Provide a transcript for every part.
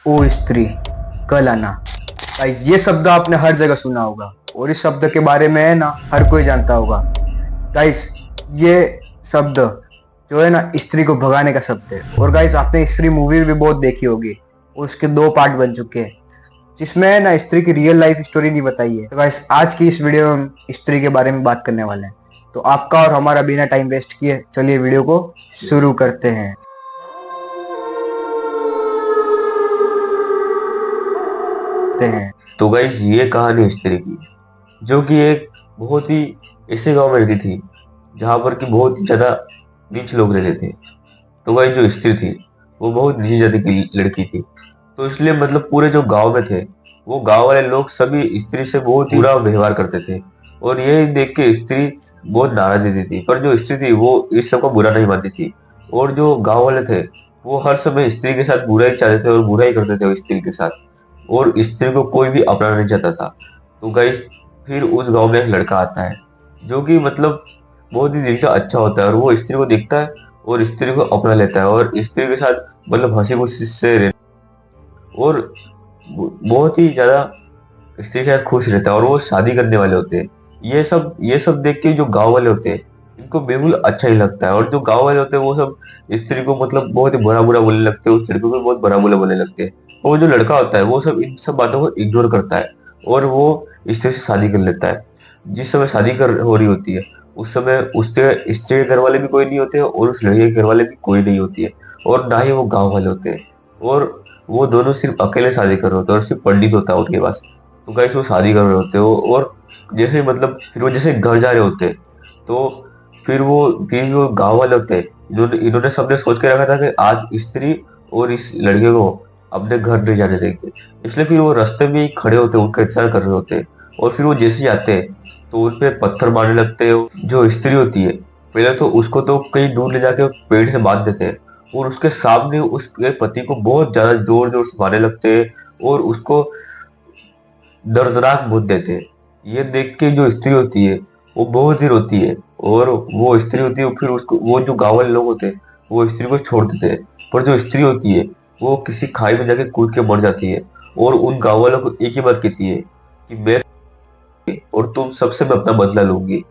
ओ स्त्री कल आना। गाइस ये शब्द आपने हर जगह सुना होगा और इस शब्द के बारे में है ना हर कोई जानता होगा। गाइस ये शब्द जो है ना स्त्री को भगाने का शब्द है। और गाइस आपने स्त्री मूवी भी बहुत देखी होगी और उसके 2 पार्ट बन चुके हैं जिसमें है ना स्त्री की रियल लाइफ स्टोरी नहीं बताई है। तो गाइस आज की इस वीडियो में हम स्त्री के बारे में बात करने वाले हैं। तो आपका और हमारा बिना टाइम वेस्ट किए चलिए वीडियो को शुरू करते हैं। तो गाइस ये कहानी स्त्री की, जो कि एक बहुत ही ऐसे गांव में रहती थी जहां पर कि बहुत ही ज्यादा नीच लोग रहते थे। तो गाइस जो स्त्री थी वो बहुत नीची जाति की लड़की थी। तो इसलिए मतलब पूरे जो गांव में थे वो गांव वाले लोग सभी स्त्री से बहुत ही बुरा व्यवहार करते थे। और ये देख के स्त्री बहुत नाराज रहती थी, पर जो स्त्री थी वो इस सब को बुरा नहीं मानती थी। और जो गांव वाले थे वो हर समय स्त्री के साथ बुरा ही चाहते थे और बुरा ही करते थे वो स्त्री के साथ, और स्त्री को कोई भी अपनाना नहीं चाहता था। तो गाइस फिर उस गांव में एक लड़का आता है जो कि मतलब बहुत ही दिल का अच्छा होता है, और वो स्त्री को देखता है और स्त्री को अपना लेता है और स्त्री के साथ मतलब हंसी खुशी से और बहुत ही ज्यादा स्त्री के साथ खुश रहता है। और वो शादी करने वाले होते हैं। ये सब देख के जो गांव वाले होते हैं इनको बिल्कुल अच्छा ही लगता है, और जो गांव वाले होते हैं वो सब स्त्री को मतलब बहुत ही बुरा बुरा बोलने लगते हैं, उस लड़के को बहुत बुरा बुरा बोलने लगते हैं। और जो लड़का होता है वो सब इन सब बातों को इग्नोर करता है और वो स्त्री से शादी कर लेता है। जिस समय शादी कर हो रही होती है उस समय उसके स्त्री के घर वाले भी कोई नहीं होते और उस लड़के के घर वाले भी कोई नहीं होती है, और ना ही वो गांव वाले होते हैं। और वो दोनों सिर्फ अकेले शादी कर रहे होते हैं और सिर्फ पंडित होता है उनके पास। तो गाइस वो शादी कर रहे होते हो, और जैसे मतलब फिर वो जैसे घर जा रहे होते हैं, तो फिर वो गांव वाले होते हैं, इन्होंने इन्होंने सबने सोच के रखा था कि आज स्त्री और इस लड़के को अपने घर नहीं जाने देंगे। इसलिए फिर वो रास्ते में ही खड़े होते हैं, उनका इंतजार कर रहे होते हैं। और फिर वो जैसे ही आते हैं तो उन पे पत्थर मारने लगते हैं। जो स्त्री होती है पहले तो उसको तो कहीं दूर ले जाके पेड़ से बांध देते हैं, और उसके सामने उसके पति को बहुत ज्यादा जोर जोर से मारने लगते हैं और उसको दर्दनाक मौत देते हैं। ये देख के जो स्त्री होती है वो बहुत ही रोती है, और वो स्त्री होती है फिर उसको वो जो गाँव वाले लोग होते हैं वो स्त्री को छोड़ देते हैं। पर जो स्त्री होती है वो किसी खाई में जाके कूद के मर जाती है, और उन गाँव वालों को एक ही बात कहती है कि मैं और तुम सबसे मैं अपना बदला लूंगी।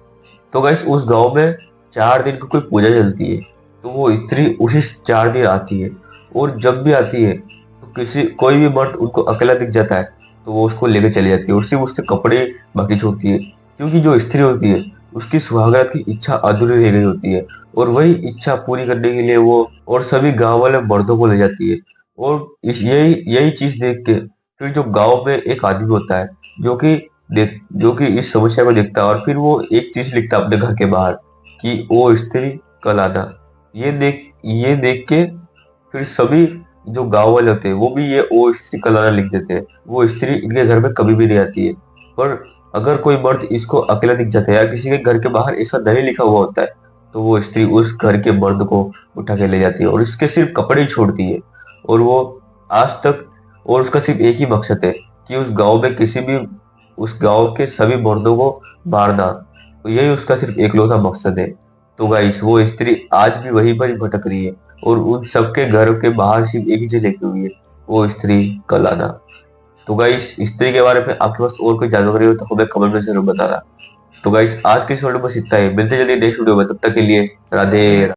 तो गाइस उस गांव में 4 दिन की कोई पूजा चलती है। तो वो स्त्री उसी 4 दिन आती है, और जब भी आती है तो किसी कोई भी मर्द उनको अकेला दिख जाता है तो वो उसको लेके चली जाती है, और सिर्फ उसके कपड़े बाकी छोड़ती है। क्योंकि जो स्त्री होती है उसकी सुहागरात की इच्छा अधूरी रह गई होती है, और वही इच्छा पूरी करने के लिए वो और सभी गांव वाले मर्दों को ले जाती है। और यही यही चीज देख के फिर जो गांव में एक आदमी होता है जो कि जो कि इस समस्या को देखता है, और फिर वो एक चीज लिखता है अपने घर के बाहर कि ओ स्त्री कल आना। ये देख के फिर सभी जो गांव वाले होते हैं वो भी ये ओ स्त्री कल आना लिख देते हैं। वो स्त्री इनके घर में कभी भी नहीं आती है। पर अगर कोई मर्द इसको अकेला दिख जाता है या किसी के घर के बाहर ऐसा नहीं लिखा हुआ होता है तो वो स्त्री उस घर के मर्द को उठा के ले जाती है और इसके सिर्फ कपड़े ही छोड़ती है। और वो आज तक और उसका सिर्फ एक ही मकसद है कि उस गांव के सभी मर्दों को मारना। तो यही उसका सिर्फ एकलौता मकसद है। तो गाइस वो स्त्री आज भी वहीं पर ही भटक रही है, और उन सबके घर के बाहर सिर्फ एक ही चीज लिखी हुई है, वो स्त्री कल आना। तो गाइस स्त्री के बारे में आपके पास और कोई जानकारी हो तो हमें कमेंट में जरूर बताना। तो गाइस आज के इस वीडियो में बस इतना ही, मिलते जल्दी नेक्स्ट वीडियो में, तब तक के लिए राधे।